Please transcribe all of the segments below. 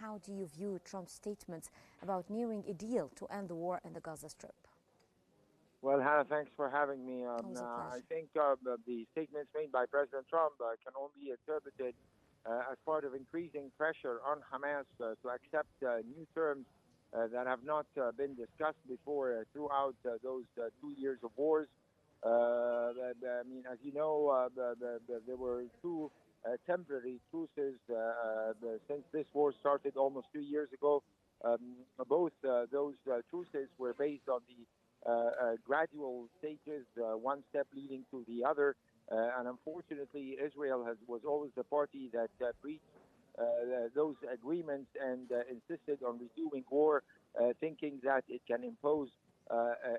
how do you view Trump's statements about nearing a deal to end the war in the Gaza Strip? Well, Hannah, thanks for having me. I think the statements made by President Trump can only be interpreted as part of increasing pressure on Hamas to accept new terms that have not been discussed before throughout those 2 years of wars. I mean, as you know, there were two temporary truces since this war started almost 2 years ago. Both those truces were based on the gradual stages, one step leading to the other. And unfortunately, Israel was always the party that breached those agreements and insisted on resuming war, thinking that it can impose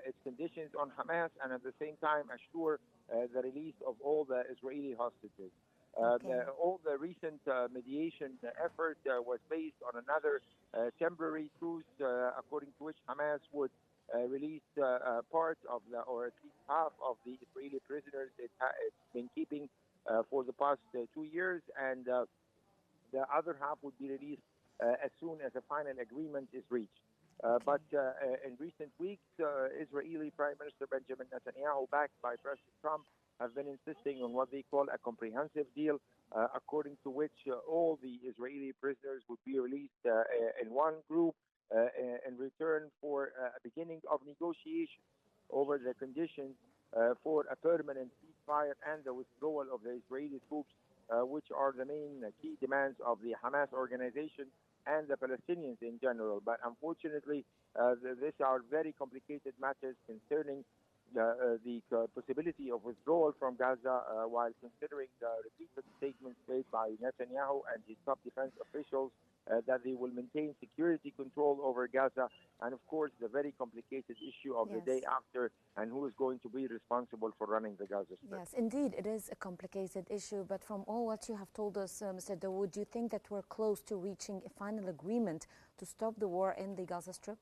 its conditions on Hamas and at the same time assure the release of all the Israeli hostages. All the recent mediation effort was based on another temporary truce, according to which Hamas would release part of or at least half of the Israeli prisoners it's been keeping for the past 2 years, and the other half would be released as soon as a final agreement is reached. But in recent weeks, Israeli Prime Minister Benjamin Netanyahu, backed by President Trump, have been insisting on what they call a comprehensive deal, according to which all the Israeli prisoners would be released in one group in return for a beginning of negotiations over the conditions for a permanent ceasefire and the withdrawal of the Israeli troops, which are the main key demands of the Hamas organization and the Palestinians in general. But unfortunately, these are very complicated matters concerning the possibility of withdrawal from Gaza, while considering the repeated statements made by Netanyahu and his top defense officials that they will maintain security control over Gaza, and of course the very complicated issue of the day after and who is going to be responsible for running the Gaza Strip. Yes, indeed, it is a complicated issue, but from all what you have told us, Mr. Dawood, do you think that we're close to reaching a final agreement to stop the war in the Gaza Strip?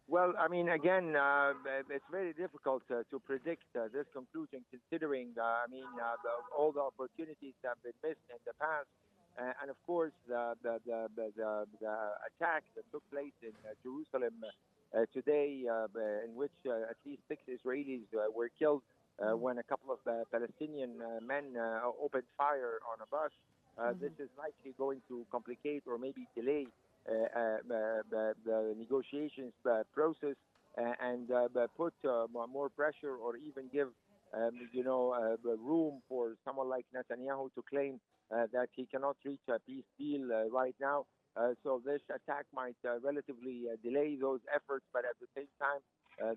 Well, I mean, again, it's very difficult to predict this conclusion, considering, all the opportunities that have been missed in the past. And of course, the attack that took place in Jerusalem today, in which at least 6 Israelis were killed when a couple of Palestinian men opened fire on a bus. This is likely going to complicate or maybe delay the negotiations process and put more pressure or even give room for someone like Netanyahu to claim that he cannot reach a peace deal right now. So this attack might relatively delay those efforts, but at the same time,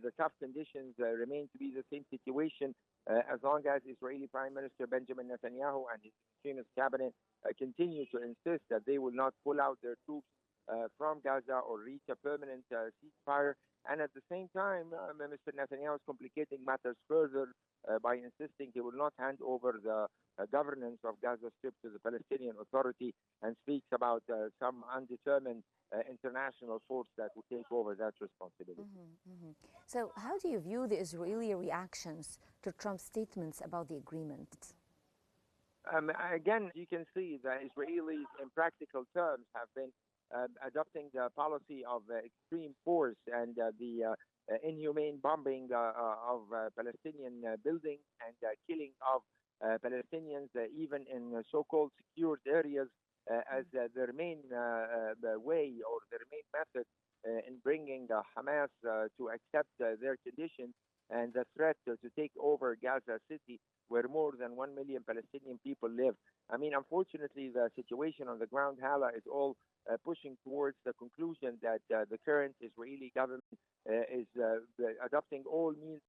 the tough conditions remain to be the same situation as long as Israeli Prime Minister Benjamin Netanyahu and his extremist cabinet continue to insist that they will not pull out their troops from Gaza or reach a permanent ceasefire. And at the same time, Mr. Netanyahu is complicating matters further by insisting he will not hand over the governance of Gaza Strip to the Palestinian Authority, and speaks about some undetermined international force that will take over that responsibility. So how do you view the Israeli reactions to Trump's statements about the agreement? Again, you can see the Israelis in practical terms have been adopting the policy of extreme force and the inhumane bombing of Palestinian buildings and killing of Palestinians, even in so-called secured areas, as their main way or their main method in bringing Hamas to accept their conditions and the threat to take over Gaza City, where more than 1 million Palestinian people live. I mean, unfortunately, the situation on the ground, Hala, is all pushing towards the conclusion that the current Israeli government is adopting all means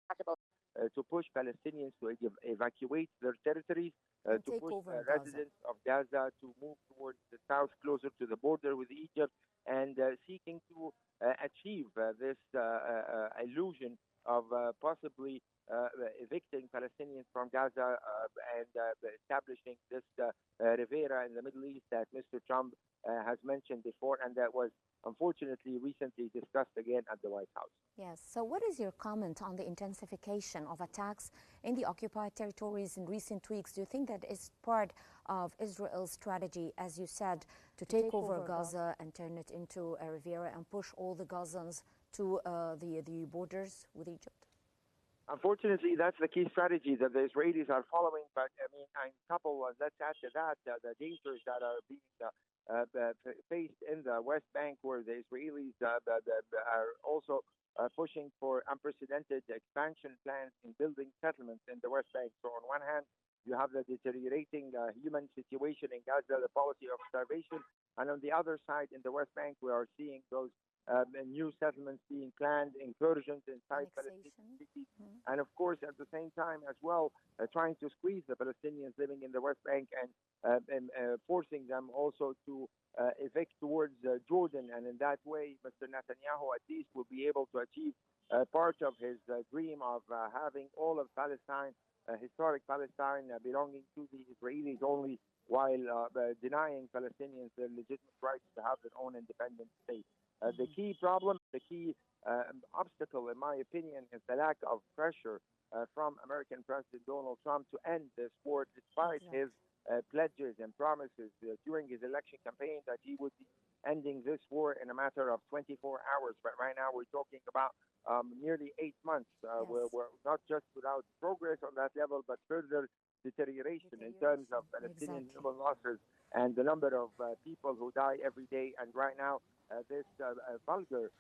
to push Palestinians to evacuate their territories, to push residents of Gaza to move towards the south, closer to the border with Egypt, and seeking to achieve this illusion of possibly evicting Palestinians from Gaza and establishing this Rivera in the Middle East that Mr. Trump has mentioned before, and that was unfortunately recently discussed again at the White House. Yes. So what is your comment on the intensification of attacks in the occupied territories in recent weeks? Do you think that is part of Israel's strategy, as you said, to take over Gaza and turn it into a Riviera and push all the Gazans to the borders with Egypt? Unfortunately, that's the key strategy that the Israelis are following. But I mean, let's add to that the dangers that are being faced in the West Bank, where the Israelis are also pushing for unprecedented expansion plans in building settlements in the West Bank. So on one hand, you have the deteriorating human situation in Gaza, the policy of starvation, and on the other side, in the West Bank, we are seeing those new settlements being planned, incursions inside Palestinian cities, and of course, at the same time as well, trying to squeeze the Palestinians living in the West Bank and forcing them also to evict towards Jordan. And in that way, Mr. Netanyahu at least will be able to achieve part of his dream of having all of Palestine, historic Palestine, belonging to the Israelis only, while denying Palestinians their legitimate rights to have their own independent state. The key problem, the key obstacle, in my opinion, is the lack of pressure from American President Donald Trump to end this war, despite his pledges and promises during his election campaign that he would be ending this war in a matter of 24 hours. But right now we're talking about nearly 8 months. We're not just without progress on that level, but further deterioration in terms of Palestinian human losses and the number of people who die every day. And right now, this vulgar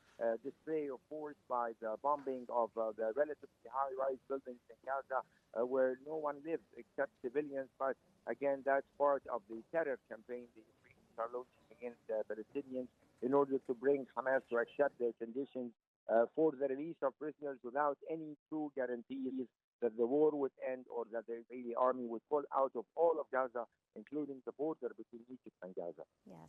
display of force by the bombing of the relatively high-rise buildings in Gaza, where no one lives except civilians. But again, that's part of the terror campaign the Israelis are launching against Palestinians in order to bring Hamas to accept their conditions for the release of prisoners without any true guarantees that the war would end or that the Israeli army would pull out of all of Gaza, including the border between Egypt and Gaza. Yes.